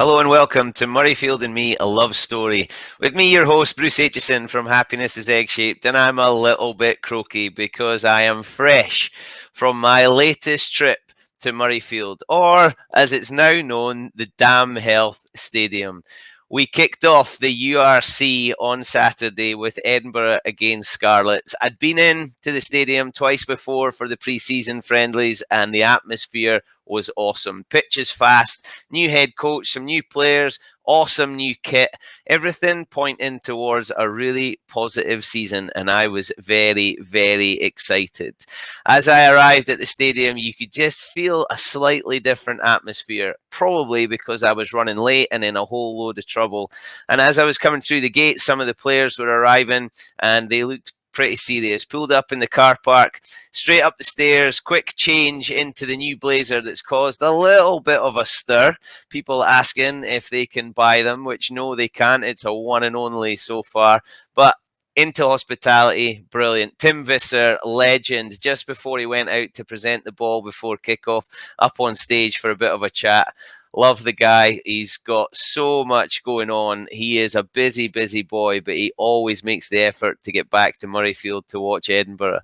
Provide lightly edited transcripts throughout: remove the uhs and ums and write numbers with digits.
Hello and welcome to Murrayfield and Me, a love story. With me, your host, Bruce Aitchison from Happiness is Egg-Shaped, and I'm a little bit croaky because I am fresh from my latest trip to Murrayfield, or as it's now known, the Dam Health Stadium. We kicked off the URC on Saturday with Edinburgh against Scarlets. I'd been in to the stadium twice before for the pre-season friendlies, and the atmosphere was awesome. Pitch is fast, new head coach, some new players, awesome new kit, everything pointing towards a really positive season, and I was very, very excited. As I arrived at the stadium, you could just feel a slightly different atmosphere, probably because I was running late and in a whole load of trouble. And as I was coming through the gate, some of the players were arriving and they looked pretty serious. Pulled up in the car park, straight up the stairs, quick change into the new blazer that's caused a little bit of a stir. People asking if they can buy them, which no, they can't. It's a one and only so far. But into hospitality, brilliant. Tim Visser, legend, just before he went out to present the ball before kickoff, up on stage for a bit of a chat. Love the guy. He's got so much going on. He is a busy, busy boy, but he always makes the effort to get back to Murrayfield to watch Edinburgh.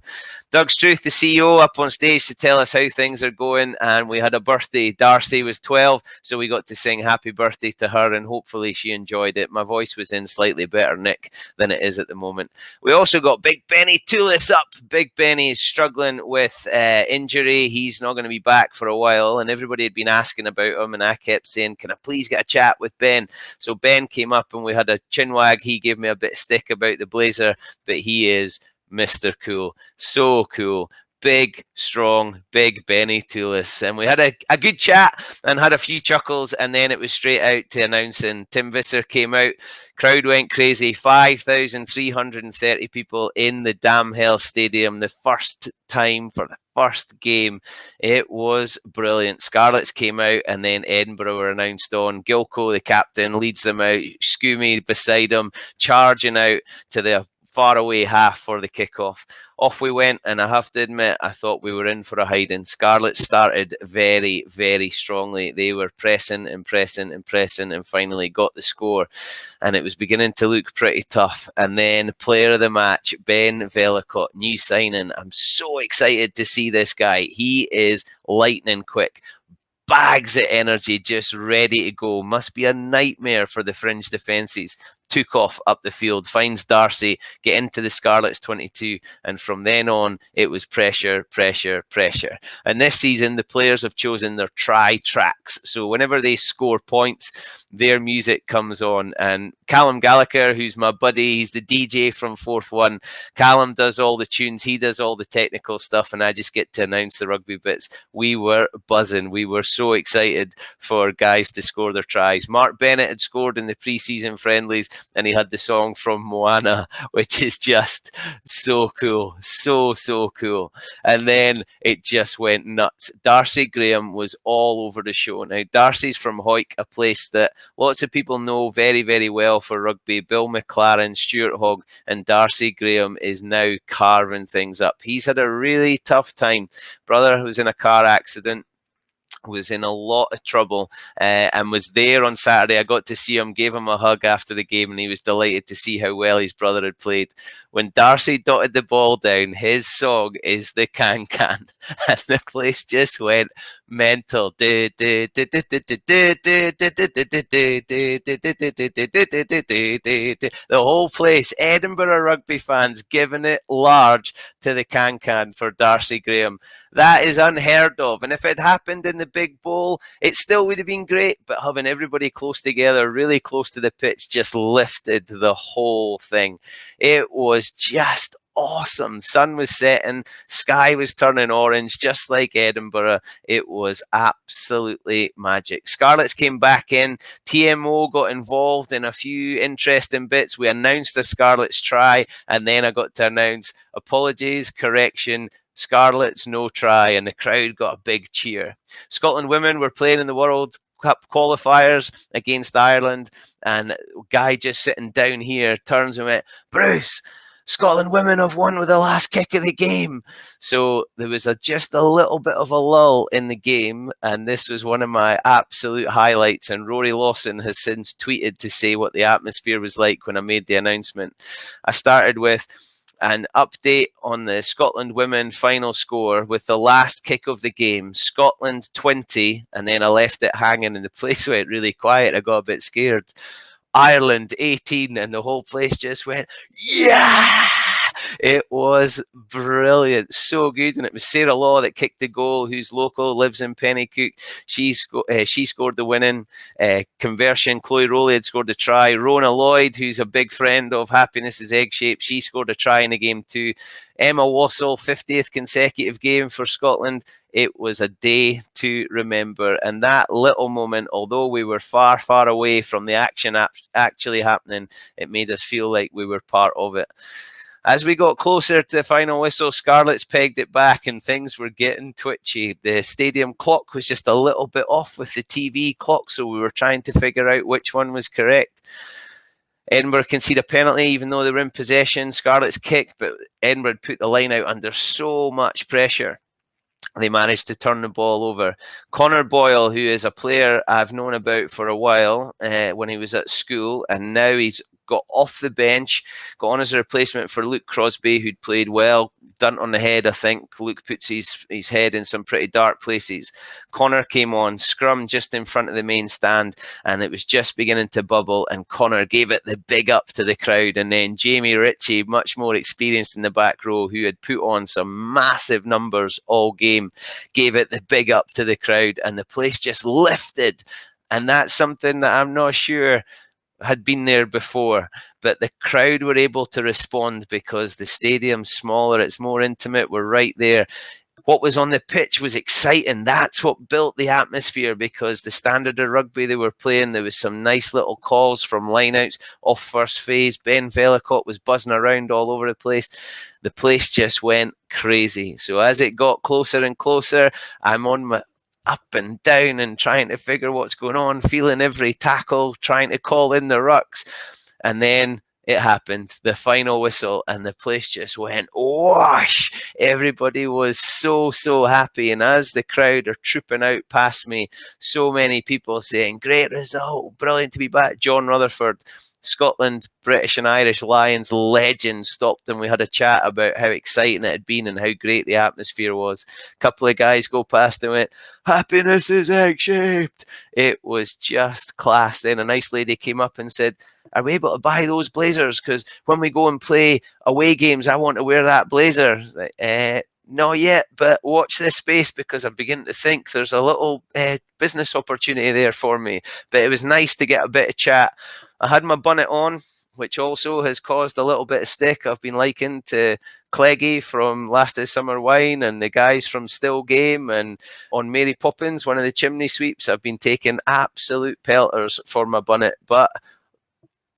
Doug Struth, the CEO, up on stage to tell us how things are going. And we had a birthday. Darcy was 12, so we got to sing happy birthday to her, and hopefully she enjoyed it. My voice was in slightly better nick than it is at the moment. We also got Big Benny Toulis up. Big Benny is struggling with injury. He's not going to be back for a while, and everybody had been asking about him, and I kept saying, can I please get a chat with Ben? So Ben came up and we had a chinwag. He gave me a bit of stick about the blazer, but he is Mr. Cool. So cool. Big, strong, big Benny Toulis. And we had a good chat and had a few chuckles, and then it was straight out to announcing. Tim Visser came out. Crowd went crazy. 5,330 people in the Dam Health Stadium. The first time for the first game. It was brilliant. Scarlets came out, and then Edinburgh were announced on. Gilco, the captain, leads them out. Scoomy beside him, charging out to the faraway half for the kickoff. Off we went, and I have to admit, I thought we were in for a hiding. Scarlets started very, very strongly. They were pressing and pressing and pressing, and finally got the score. And it was beginning to look pretty tough. And then player of the match, Ben Velicott, new signing. I'm so excited to see this guy. He is lightning quick. Bags of energy, just ready to go. Must be a nightmare for the fringe defences. Took off up the field, finds Darcy, get into the Scarlets 22, and from then on, it was pressure, pressure, pressure. And this season, the players have chosen their try tracks. So whenever they score points, their music comes on. And Callum Gallagher, who's my buddy, he's the DJ from Fourth One. Callum does all the tunes, he does all the technical stuff, and I just get to announce the rugby bits. We were buzzing. We were so excited for guys to score their tries. Mark Bennett had scored in the pre-season friendlies, and he had the song from Moana, which is just so cool. So, so cool. And then it just went nuts. Darcy Graham was all over the show. Now, Darcy's from Hawick, a place that lots of people know very, very well for rugby. Bill McLaren, Stuart Hogg, and Darcy Graham is now carving things up. He's had a really tough time. Brother was in a car accident, was in a lot of trouble, and was there on Saturday. I got to see him, gave him a hug after the game, and he was delighted to see how well his brother had played. When Darcy dotted the ball down, his song is the Can Can, and the place just went mental. The whole place, Edinburgh Rugby fans giving it large to the Can Can for Darcy Graham. That is unheard of, and if it happened in the big bowl, it still would have been great, but having everybody close together, really close to the pitch, just lifted the whole thing. It was just awesome. Sun was setting, sky was turning orange, just like Edinburgh. It was absolutely magic. Scarlets came back in. TMO got involved in a few interesting bits. We announced the Scarlets try, and then I got to announce apologies, correction, Scarlets no try, and the crowd got a big cheer. Scotland women were playing in the World Cup qualifiers against Ireland, and a guy just sitting down here turns and went, Bruce, Scotland women have won with the last kick of the game. So there was just a little bit of a lull in the game, and this was one of my absolute highlights. And Rory Lawson has since tweeted to say what the atmosphere was like when I made the announcement. I started with an update on the Scotland women final score with the last kick of the game, Scotland 20, and then I left it hanging and the place went really quiet. I got a bit scared. Ireland 18, and the whole place just went, yeah! It was brilliant, so good. And it was Sarah Law that kicked the goal, who's local, lives in Pennycook. She scored the winning conversion. Chloe Rowley had scored a try. Rona Lloyd, who's a big friend of Happiness is Egg-Shaped, she scored a try in the game too. Emma Wassell, 50th consecutive game for Scotland. It was a day to remember. And that little moment, although we were far, far away from the action actually happening, it made us feel like we were part of it. As we got closer to the final whistle, Scarlets pegged it back and things were getting twitchy. The stadium clock was just a little bit off with the TV clock, so we were trying to figure out which one was correct. Edinburgh conceded a penalty, even though they were in possession. Scarlets kicked, but Edinburgh put the line out under so much pressure. They managed to turn the ball over. Connor Boyle, who is a player I've known about for a while when he was at school, and now he's got off the bench, got on as a replacement for Luke Crosby, who'd played well. Dunt on the head, I think. Luke puts his head in some pretty dark places. Connor came on, scrum just in front of the main stand, and it was just beginning to bubble, and Connor gave it the big up to the crowd. And then Jamie Ritchie, much more experienced in the back row, who had put on some massive numbers all game, gave it the big up to the crowd, and the place just lifted. And that's something that I'm not sure had been there before, but the crowd were able to respond because the stadium's smaller, it's more intimate, we're right there. What was on the pitch was exciting. That's what built the atmosphere, because the standard of rugby they were playing, there was some nice little calls from lineouts off first phase. Ben Velicott was buzzing around all over the place. The place just went crazy. So as it got closer and closer, I'm on my up and down and trying to figure what's going on, feeling every tackle, trying to call in the rucks. And then it happened, the final whistle, and the place just went whoosh. Everybody was so, so happy. And as the crowd are trooping out past me, so many people saying, great result, brilliant to be back. John Rutherford, Scotland, British and Irish Lions legend, stopped and we had a chat about how exciting it had been and how great the atmosphere was. A couple of guys go past and went, happiness is egg-shaped. It was just class. Then a nice lady came up and said, are we able to buy those blazers? Because when we go and play away games, I want to wear that blazer. Not yet, but watch this space, because I'm beginning to think there's a little business opportunity there for me. But it was nice to get a bit of chat. I had my bonnet on, which also has caused a little bit of stick. I've been likened to Cleggy from Last of Summer Wine and the guys from Still Game, and on Mary Poppins, one of the chimney sweeps, I've been taking absolute pelters for my bonnet. But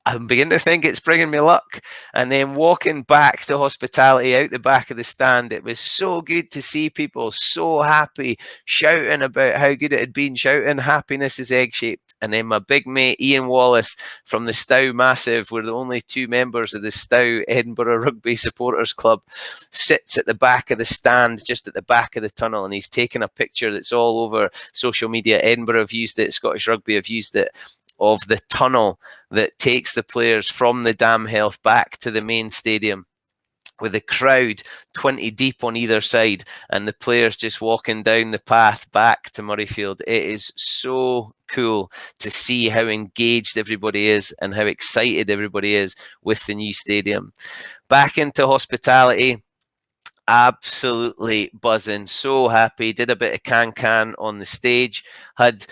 I'm beginning to think it's bringing me luck. And then walking back to hospitality out the back of the stand, it was so good to see people so happy, shouting about how good it had been, shouting happiness is egg-shaped. And then my big mate Ian Wallace from the Stow Massive, we're the only two members of the Stow Edinburgh Rugby Supporters Club, sits at the back of the stand, just at the back of the tunnel, and he's taken a picture that's all over social media. Edinburgh have used it, Scottish Rugby have used it, of the tunnel that takes the players from the Dam Health back to the main stadium, with the crowd 20 deep on either side and the players just walking down the path back to Murrayfield. It is so cool to see how engaged everybody is and how excited everybody is with the new stadium. Back into hospitality, absolutely buzzing, so happy. Did a bit of can-can on the stage, had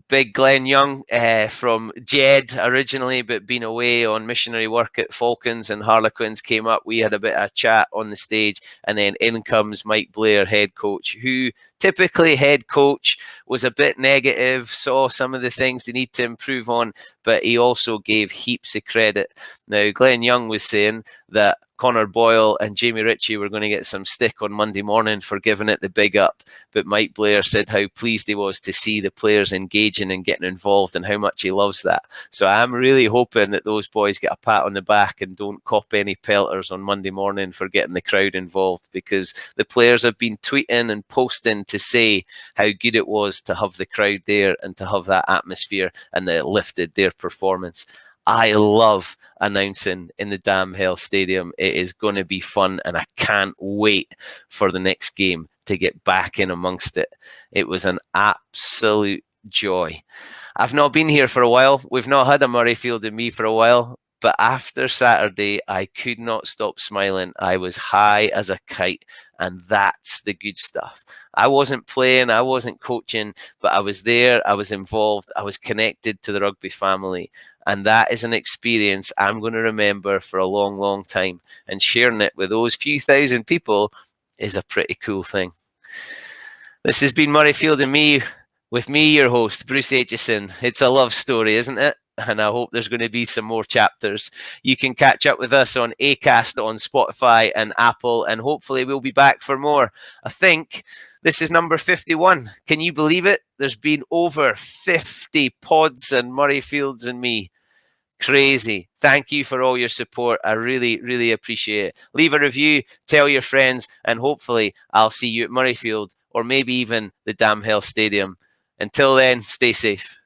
big Glenn Young from Jed originally, but been away on missionary work at Falcons and Harlequins, came up. We had a bit of a chat on the stage, and then in comes Mike Blair, head coach, who typically head coach was a bit negative, saw some of the things they need to improve on, but he also gave heaps of credit. Now, Glenn Young was saying that Connor Boyle and Jamie Ritchie were going to get some stick on Monday morning for giving it the big up. But Mike Blair said how pleased he was to see the players engaging and getting involved and how much he loves that. So I'm really hoping that those boys get a pat on the back and don't cop any pelters on Monday morning for getting the crowd involved, because the players have been tweeting and posting to say how good it was to have the crowd there and to have that atmosphere, and that it lifted their performance. I love announcing in the Dam Hell Stadium. It is going to be fun, and I can't wait for the next game to get back in amongst it. It was an absolute joy. I've not been here for a while. We've not had a Murrayfield in me for a while. But after Saturday, I could not stop smiling. I was high as a kite, and that's the good stuff. I wasn't playing, I wasn't coaching, but I was there, I was involved, I was connected to the rugby family. And that is an experience I'm going to remember for a long, long time. And sharing it with those few thousand people is a pretty cool thing. This has been Murrayfield and me, with me, your host, Bruce Aitchison. It's a love story, isn't it? And I hope there's going to be some more chapters. You can catch up with us on Acast, on Spotify and Apple, and hopefully we'll be back for more. I think this is number 51. Can you believe it? There's been over 50 pods and Murrayfields and me. Crazy. Thank you for all your support. I really, really appreciate it. Leave a review, tell your friends, and hopefully I'll see you at Murrayfield or maybe even the Dam Hell Stadium. Until then, stay safe.